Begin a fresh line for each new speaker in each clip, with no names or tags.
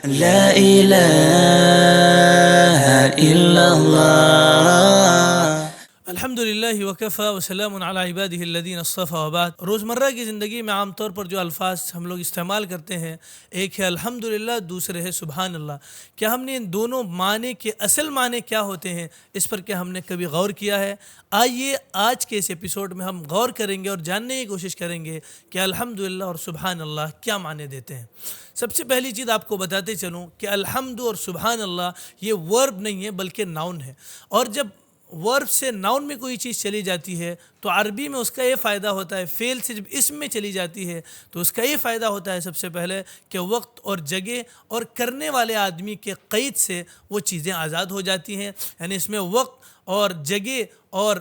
لا إله إلا الله.
الحمدللہ وکفی وسلام علی عبادہ الذین اصطفی وبعد. روزمرہ کی زندگی میں عام طور پر جو الفاظ ہم لوگ استعمال کرتے ہیں، ایک ہے الحمدللہ، دوسرے ہے سبحان اللہ. کیا ہم نے ان دونوں معنی کے اصل معنی کیا ہوتے ہیں اس پر کیا ہم نے کبھی غور کیا ہے؟ آئیے آج کے اس ایپیسوڈ میں ہم غور کریں گے اور جاننے کی کوشش کریں گے کہ الحمدللہ اور سبحان اللہ کیا معنی دیتے ہیں. سب سے پہلی چیز آپ کو بتاتے چلوں کہ الحمد اور سبحان اللہ یہ ورب نہیں ہے بلکہ ناؤن ہے. اور جب ورب سے ناؤن میں کوئی چیز چلی جاتی ہے تو عربی میں اس کا یہ فائدہ ہوتا ہے. فعل سے جب اسم میں چلی جاتی ہے تو اس کا یہ فائدہ ہوتا ہے سب سے پہلے کہ وقت اور جگہ اور کرنے والے آدمی کے قید سے وہ چیزیں آزاد ہو جاتی ہیں. یعنی اس میں وقت اور جگہ اور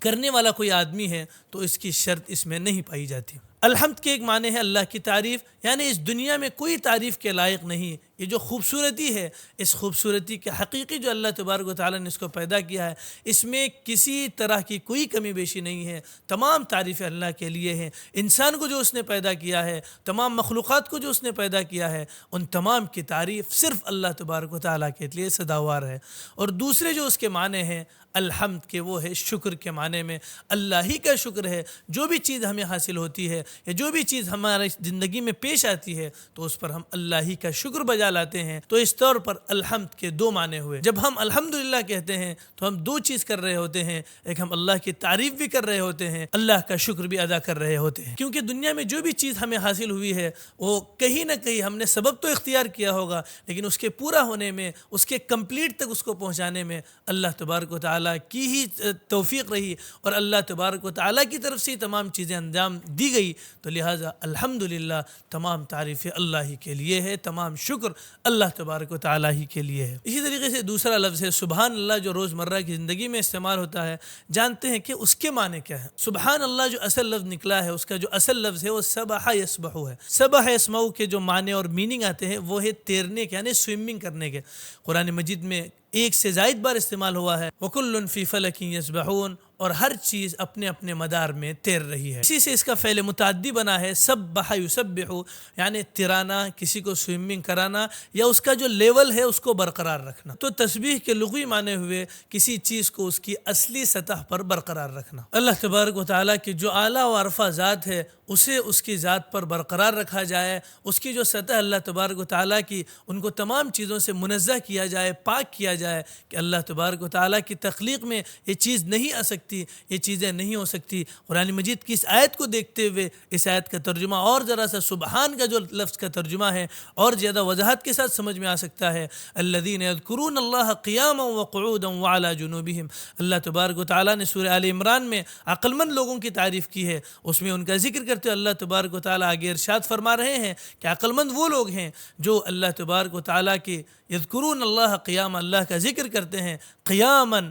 کرنے والا کوئی آدمی ہے تو اس کی شرط اس میں نہیں پائی جاتی. الحمد کے ایک معنی ہے اللہ کی تعریف، یعنی اس دنیا میں کوئی تعریف کے لائق نہیں. یہ جو خوبصورتی ہے، اس خوبصورتی کے حقیقی جو اللہ تبارک و تعالیٰ نے اس کو پیدا کیا ہے، اس میں کسی طرح کی کوئی کمی بیشی نہیں ہے. تمام تعریفیں اللہ کے لیے ہیں. انسان کو جو اس نے پیدا کیا ہے، تمام مخلوقات کو جو اس نے پیدا کیا ہے، ان تمام کی تعریف صرف اللہ تبارک و تعالیٰ کے لیے سزاوار ہے. اور دوسرے جو اس کے معنی ہیں الحمد کے، وہ ہے شکر کے معنی میں. اللہ ہی کا شکر ہے. جو بھی چیز ہمیں حاصل ہوتی ہے یا جو بھی چیز ہمارے زندگی میں پیش آتی ہے تو اس پر ہم اللہ ہی کا شکر بجا لاتے ہیں. تو اس طور پر الحمد کے دو معنی ہوئے. جب ہم الحمدللہ کہتے ہیں تو ہم دو چیز کر رہے ہوتے ہیں. ایک ہم اللہ کی تعریف بھی کر رہے ہوتے ہیں، اللہ کا شکر بھی ادا کر رہے ہوتے ہیں. کیونکہ دنیا میں جو بھی چیز ہمیں حاصل ہوئی ہے وہ کہیں نہ کہیں ہم نے سبب تو اختیار کیا ہوگا، لیکن اس کے پورا ہونے میں، اس کے کمپلیٹ تک اس کو پہنچانے میں اللہ تبارک و تعالیٰ کی ہی توفیق رہی اور اللہ تبارک و تعالیٰ کی طرف سے تمام چیزیں انجام دی گئی. تو لہٰذا الحمدللہ تمام تعریفیں اللہ ہی کے لیے ہے، تمام شکر اللہ تبارک و تعالیٰ ہی کے لیے ہے. اسی طریقے سے دوسرا لفظ ہے سبحان اللہ، جو روزمرہ کی زندگی میں استعمال ہوتا ہے. جانتے ہیں کہ اس کے معنی کیا ہے؟ سبحان اللہ جو اصل لفظ نکلا ہے، اس کا جو اصل لفظ ہے وہ سبح یسبح ہے. سبح یسبح کے جو معنی اور میننگ آتے ہیں وہ ہے تیرنے کے، یعنی سوئمنگ کرنے کے. قرآن مجید میں ایک سے زائد بار استعمال ہوا ہے وَكُلٌّ فِي فَلَكٍ يَسْبَحُونَ، اور ہر چیز اپنے اپنے مدار میں تیر رہی ہے. اسی سے اس کا فعل متعدی بنا ہے سبح یسبح، یعنی تیرانا، کسی کو سوئمنگ کرانا یا اس کا جو لیول ہے اس کو برقرار رکھنا. تو تسبیح کے لغوی معنی ہوئے کسی چیز کو اس کی اصلی سطح پر برقرار رکھنا. اللہ تبارک و تعالیٰ کی جو اعلیٰ و عرفہ ذات ہے اسے اس کی ذات پر برقرار رکھا جائے. اس کی جو سطح اللہ تبارک و تعالیٰ کی، ان کو تمام چیزوں سے منزہ کیا جائے، پاک کیا جائے کہ اللہ تبارک و تعالیٰ کی تخلیق میں یہ چیز نہیں آ سکتی، یہ چیزیں نہیں ہو سکتی. قرآن مجید کی اس آیت کو دیکھتے ہوئے اس آیت کا ترجمہ اور ذرا سا سبحان کا جو لفظ کا ترجمہ ہے اور زیادہ وضاحت کے ساتھ سمجھ میں آ سکتا ہے. الذین یذکرون اللہ قیاما وقعودا وعلی جنوبہم. اللہ تبارک و تعالیٰ نے سورہ آل عمران میں عقل مند لوگوں کی تعریف کی ہے. اس میں ان کا ذکر کرتے ہوئے اللہ تبارک و تعالیٰ آگے ارشاد فرما رہے ہیں کہ عقل مند وہ لوگ ہیں جو اللہ تبارک و تعالیٰ کی یذکرون اللہ قیاما، اللہ کا ذکر کرتے ہیں، قیاماً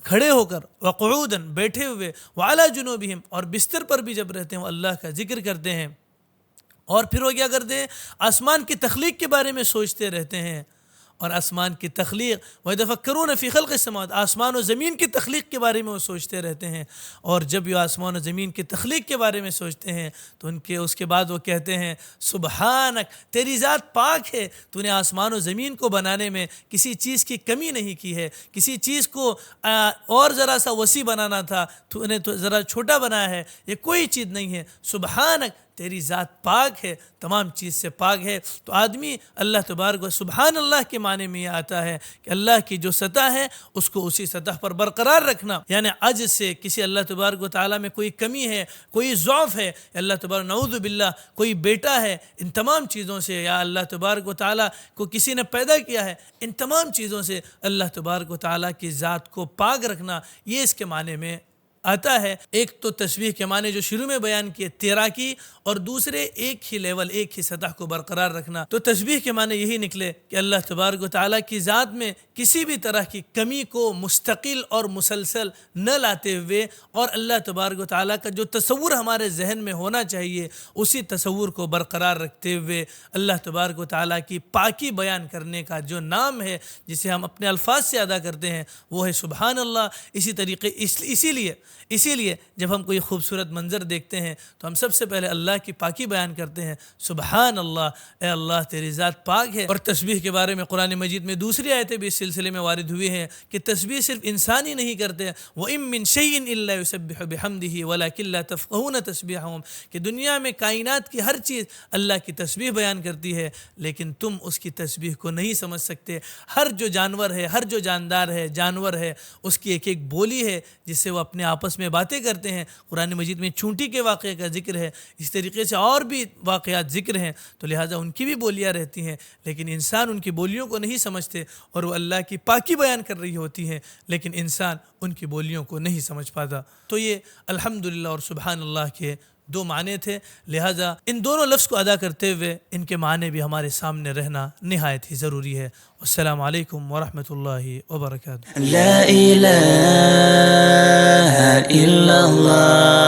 کھڑے ہو کر، وقعوداً بیٹھے ہوئے، وعلی جنوبہم اور بستر پر بھی جب رہتے ہیں وہ اللہ کا ذکر کرتے ہیں. اور پھر وہ کیا کرتے ہیں؟ آسمان کی تخلیق کے بارے میں سوچتے رہتے ہیں. اور آسمان کی تخلیق، وَيَتَفَكَّرُونَ فِي خَلْقِ السَّمَاوَاتِ، آسمان و زمین کی تخلیق کے بارے میں وہ سوچتے رہتے ہیں. اور جب یہ آسمان و زمین کی تخلیق کے بارے میں سوچتے ہیں تو اس کے بعد وہ کہتے ہیں سبحانک، تیری ذات پاک ہے، تو نے آسمان و زمین کو بنانے میں کسی چیز کی کمی نہیں کی ہے. کسی چیز کو اور ذرا سا وسیع بنانا تھا تو نے تو ذرا چھوٹا بنایا ہے. یہ کوئی چیز نہیں ہے. سبحانک، تیری ذات پاک ہے، تمام چیز سے پاک ہے. تو آدمی اللہ تبارک و سبحان اللہ کے معنی میں یہ آتا ہے کہ اللہ کی جو سطح ہے اس کو اسی سطح پر برقرار رکھنا. یعنی عجز سے، کسی اللہ تبارک و تعالیٰ میں کوئی کمی ہے، کوئی ضعف ہے، اللہ تبارک نعوذ باللہ کوئی بیٹا ہے، ان تمام چیزوں سے، یا اللہ تبارک و تعالیٰ کو کسی نے پیدا کیا ہے، ان تمام چیزوں سے اللہ تبارک و تعالیٰ کی ذات کو پاک رکھنا، یہ اس کے معنی میں آتا ہے. ایک تو تسبیح کے معنی جو شروع میں بیان کیے تیراکی، اور دوسرے ایک ہی لیول، ایک ہی سطح کو برقرار رکھنا. تو تسبیح کے معنی یہی نکلے کہ اللہ تبارک و تعالیٰ کی ذات میں کسی بھی طرح کی کمی کو مستقل اور مسلسل نہ لاتے ہوئے، اور اللہ تبارک و تعالیٰ کا جو تصور ہمارے ذہن میں ہونا چاہیے اسی تصور کو برقرار رکھتے ہوئے اللہ تبارک و تعالیٰ کی پاکی بیان کرنے کا جو نام ہے جسے ہم اپنے الفاظ سے ادا کرتے ہیں وہ ہے سبحان اللہ. اسی طریقے اسی لیے اسی لیے جب ہم کوئی خوبصورت منظر دیکھتے ہیں تو ہم سب سے پہلے اللہ کی پاکی بیان کرتے ہیں، سبحان اللہ، اے اللہ تیری ذات پاک ہے۔ اور تسبیح کے بارے میں قرآن مجید میں دوسری آیتیں بھی اس سلسلے میں وارد ہوئی ہیں کہ تسبیح صرف انسان ہی نہیں کرتے، وَإِن مِّن شَيْءٍ إِلَّا يُسَبِّحُ بِحَمْدِهِ وَلَكِن لَّا تَفْقَهُونَ تَسْبِيحَهُمْ، کہ دنیا میں کائنات کی ہر چیز اللہ کی تسبیح بیان کرتی ہے لیکن تم اس کی تسبیح کو نہیں سمجھ سکتے۔ ہر جو جانور ہے، ہر جو جاندار ہے، جانور ہے، اس کی ایک ایک بولی ہے جس سے وہ اپنے آپس میں باتیں کرتے ہیں۔ قرآن مجید میں چونٹی کے واقعے کا ذکر ہے، اس طریقے سے اور بھی واقعات ذکر ہیں، تو لہٰذا ان کی بھی بولیاں رہتی ہیں لیکن انسان ان کی بولیوں کو نہیں سمجھتے، اور وہ اللہ کی پاکی بیان کر رہی ہوتی ہیں لیکن انسان ان کی بولیوں کو نہیں سمجھ پاتا۔ تو یہ الحمدللہ اور سبحان اللہ کے دو معنی تھے، لہٰذا ان دونوں لفظ کو ادا کرتے ہوئے ان کے معنی بھی ہمارے سامنے رہنا نہایت ہی ضروری ہے۔ السلام علیکم ورحمۃ اللہ وبرکاتہ۔
لا إله إلا الله